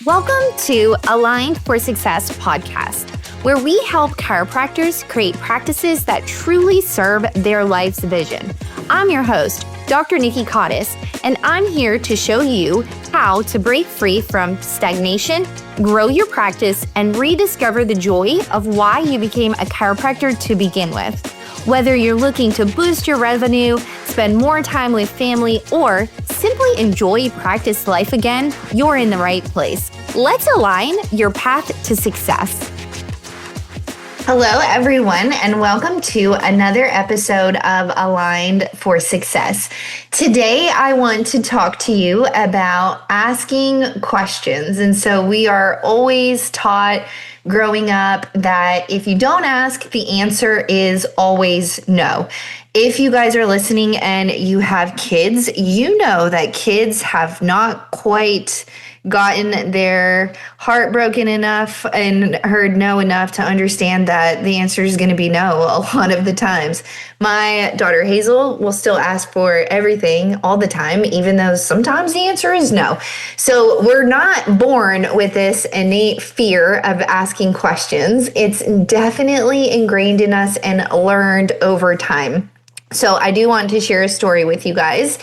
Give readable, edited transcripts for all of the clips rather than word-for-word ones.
Welcome to Aligned for Success podcast, where we help chiropractors create practices that truly serve their life's vision. I'm your host, Dr. Nikki, and I'm here to show you how to break free from stagnation, grow your practice, and rediscover the joy of why you became a chiropractor to begin with. Whether you're looking to boost your revenue, spend more time with family, or simply enjoy practice life again, you're in the right place. Let's align your path to success. Hello, everyone, and welcome to another episode of Aligned for Success. Today, I want to talk to you about asking questions. And so we are always taught growing up that if you don't ask, the answer is always no. If you guys are listening and you have kids, you know that kids have not quite gotten their heart broken enough and heard no enough to understand that the answer is going to be no a lot of the times. My daughter Hazel will still ask for everything all the time, even though sometimes the answer is no. So we're not born with this innate fear of asking questions. It's definitely ingrained in us and learned over time. So I do want to share a story with you guys.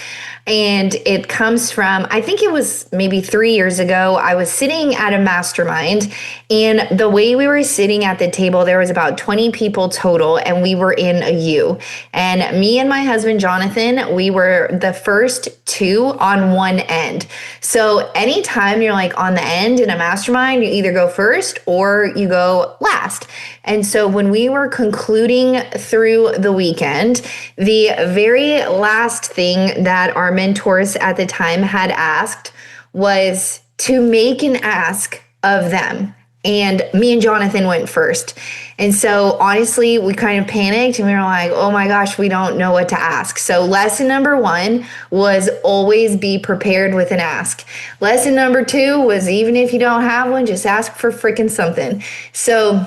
And it comes from, I think it was maybe 3 years ago. I was sitting at a mastermind, and the way we were sitting at the table, there was about 20 people total, and we were in a U. And me and my husband, Jonathan, we were the first two on one end. So anytime you're like on the end in a mastermind, you either go first or you go last. And so when we were concluding through the weekend, the very last thing that our mentors at the time had asked was to make an ask of them. And me and Jonathan went first. And so honestly, we kind of panicked and we were like, oh my gosh, we don't know what to ask. So lesson number 1 was always be prepared with an ask. Lesson number 2 was even if you don't have one, just ask for freaking something. So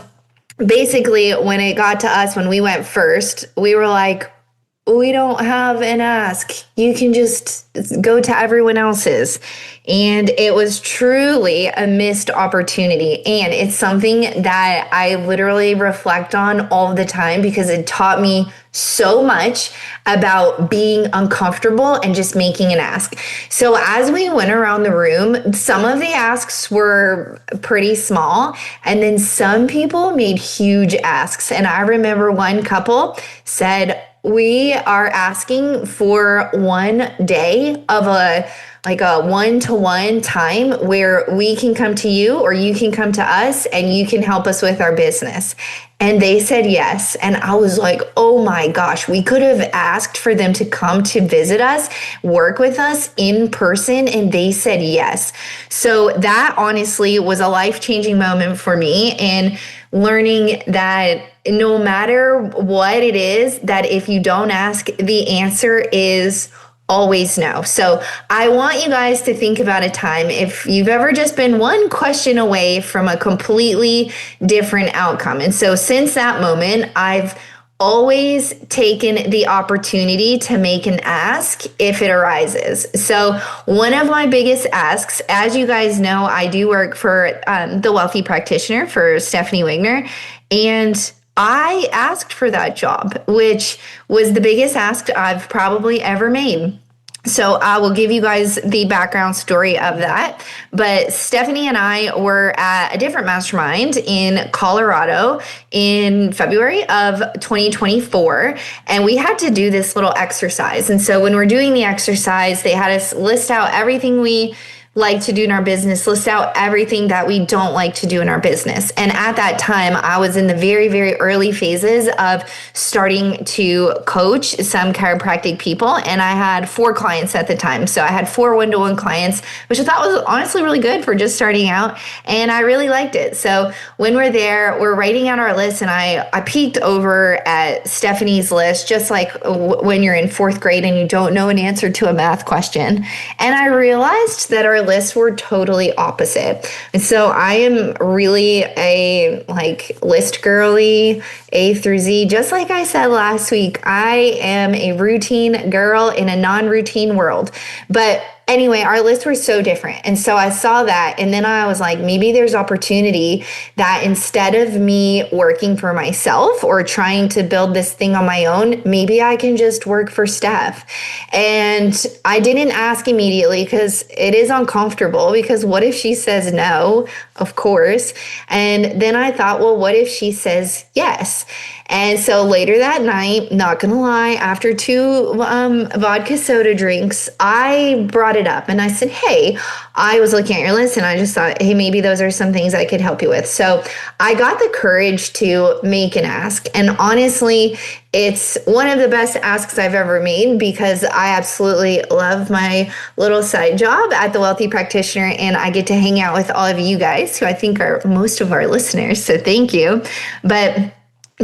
basically, when it got to us, when we went first, we were like, we don't have an ask. You can just go to everyone else's. And it was truly a missed opportunity. And it's something that I literally reflect on all the time because it taught me so much about being uncomfortable and just making an ask. So as we went around the room, some of the asks were pretty small, and then some people made huge asks. And I remember one couple said, we are asking for one day of a one-to-one time where we can come to you or you can come to us and you can help us with our business. And they said yes. And I was like, oh my gosh, we could have asked for them to come to visit us, work with us in person, and they said yes. So that honestly was a life-changing moment for me, and learning that no matter what it is, that if you don't ask, the answer is always no. So I want you guys to think about a time if you've ever just been one question away from a completely different outcome. And so since that moment, I've always taken the opportunity to make an ask if it arises. So one of my biggest asks, as you guys know, I do work for the Wealthy Practitioner for Stephanie Wigner, and I asked for that job, which was the biggest ask I've probably ever made. So I will give you guys the background story of that. But Stephanie and I were at a different mastermind in Colorado in February of 2024, and we had to do this little exercise. And so when we're doing the exercise, they had us list out everything we like to do in our business, list out everything that we don't like to do in our business. And at that time, I was in the very, very early phases of starting to coach some chiropractic people. And I had 4 clients at the time. So I had 4 one-to-one clients, which I thought was honestly really good for just starting out. And I really liked it. So when we're there, we're writing out our list, and I peeked over at Stephanie's list, just like when you're in 4th grade and you don't know an answer to a math question. And I realized that our lists were totally opposite. And so I am really a list girly, A through Z. Just like I said last week, I am a routine girl in a non-routine world. But anyway, our lists were so different. And so I saw that. And then I was like, maybe there's opportunity that instead of me working for myself or trying to build this thing on my own, maybe I can just work for Steph. And I didn't ask immediately because it is uncomfortable, because what if she says no? Of course. And then I thought, well, what if she says yes? And so later that night, not gonna lie, after 2 vodka soda drinks, I brought it up and I said, hey, I was looking at your list and I just thought, hey, maybe those are some things I could help you with. So I got the courage to make an ask. And honestly, it's one of the best asks I've ever made, because I absolutely love my little side job at the Wealthy Practitioner, and I get to hang out with all of you guys, who I think are most of our listeners. So thank you. But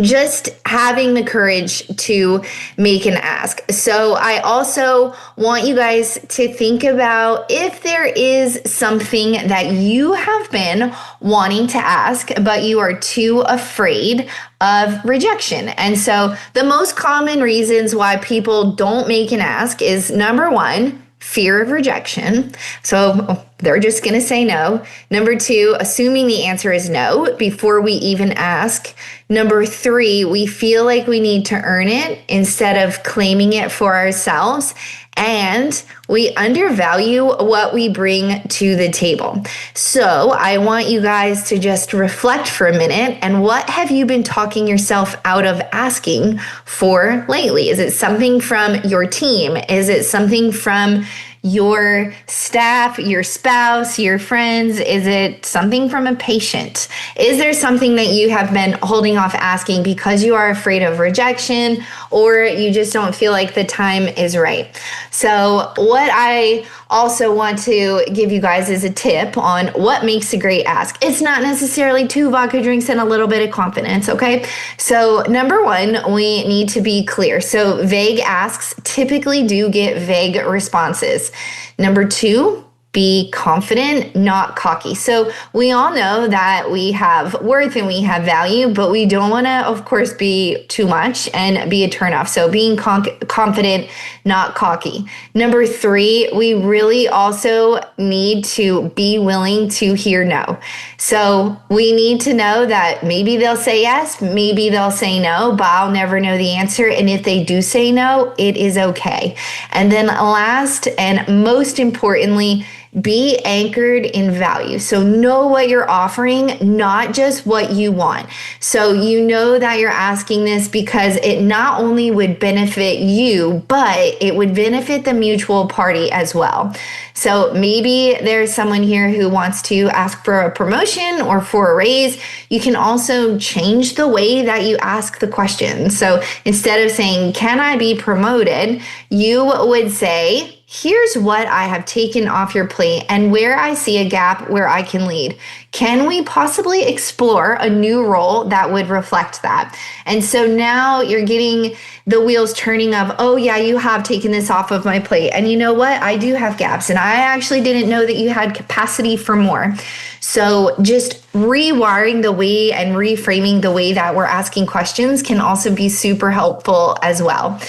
just having the courage to make an ask. So I also want you guys to think about if there is something that you have been wanting to ask, but you are too afraid of rejection. And so the most common reasons why people don't make an ask is, number 1, fear of rejection. So they're just going to say no. Number 2, assuming the answer is no before we even ask. Number 3, we feel like we need to earn it instead of claiming it for ourselves. And we undervalue what we bring to the table. So I want you guys to just reflect for a minute. And what have you been talking yourself out of asking for lately? Is it something from your team? Is it something from your staff, your spouse, your friends? Is it something from a patient? Is there something that you have been holding off asking because you are afraid of rejection, or you just don't feel like the time is right? So what I also want to give you guys is a tip on what makes a great ask. It's not necessarily 2 vodka drinks and a little bit of confidence, okay? So number 1, we need to be clear. So vague asks typically do get vague responses. Number 2, be confident, not cocky. So we all know that we have worth and we have value, but we don't want to, of course, be too much and be a turnoff. So being confident, not cocky. Number 3, we really also need to be willing to hear no. So we need to know that maybe they'll say yes, maybe they'll say no, but I'll never know the answer. And if they do say no, it is okay. And then last and most importantly, be anchored in value. So know what you're offering, not just what you want. So you know that you're asking this because it not only would benefit you, but it would benefit the mutual party as well. So maybe there's someone here who wants to ask for a promotion or for a raise. You can also change the way that you ask the question. So instead of saying, can I be promoted? You would say, here's what I have taken off your plate and where I see a gap where I can lead. Can we possibly explore a new role that would reflect that? And so now you're getting the wheels turning of, oh yeah, you have taken this off of my plate. And you know what? I do have gaps, and I actually didn't know that you had capacity for more. So just rewiring the way and reframing the way that we're asking questions can also be super helpful as well.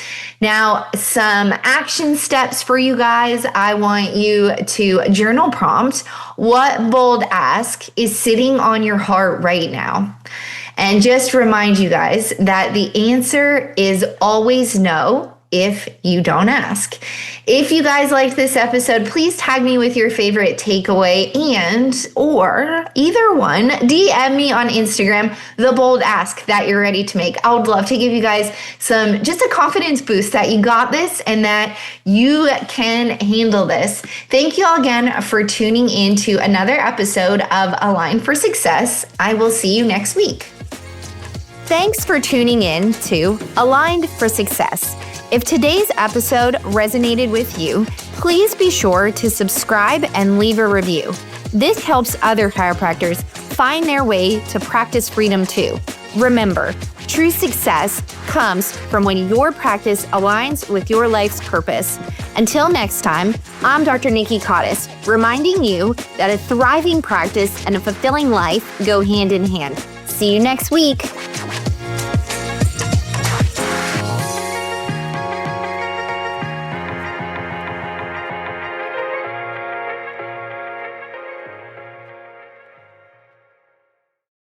Now, some action steps for you guys. I want you to journal prompt, what bold ask is sitting on your heart right now? And just remind you guys that the answer is always no if you don't ask. If you guys liked this episode, please tag me with your favorite takeaway or either one, DM me on Instagram, the bold ask that you're ready to make. I would love to give you guys just a confidence boost that you got this and that you can handle this. Thank you all again for tuning in to another episode of Align for Success. I will see you next week. Thanks for tuning in to Aligned for Success. If today's episode resonated with you, please be sure to subscribe and leave a review. This helps other chiropractors find their way to practice freedom too. Remember, true success comes from when your practice aligns with your life's purpose. Until next time, I'm Dr. Nikki Cottis, reminding you that a thriving practice and a fulfilling life go hand in hand. See you next week.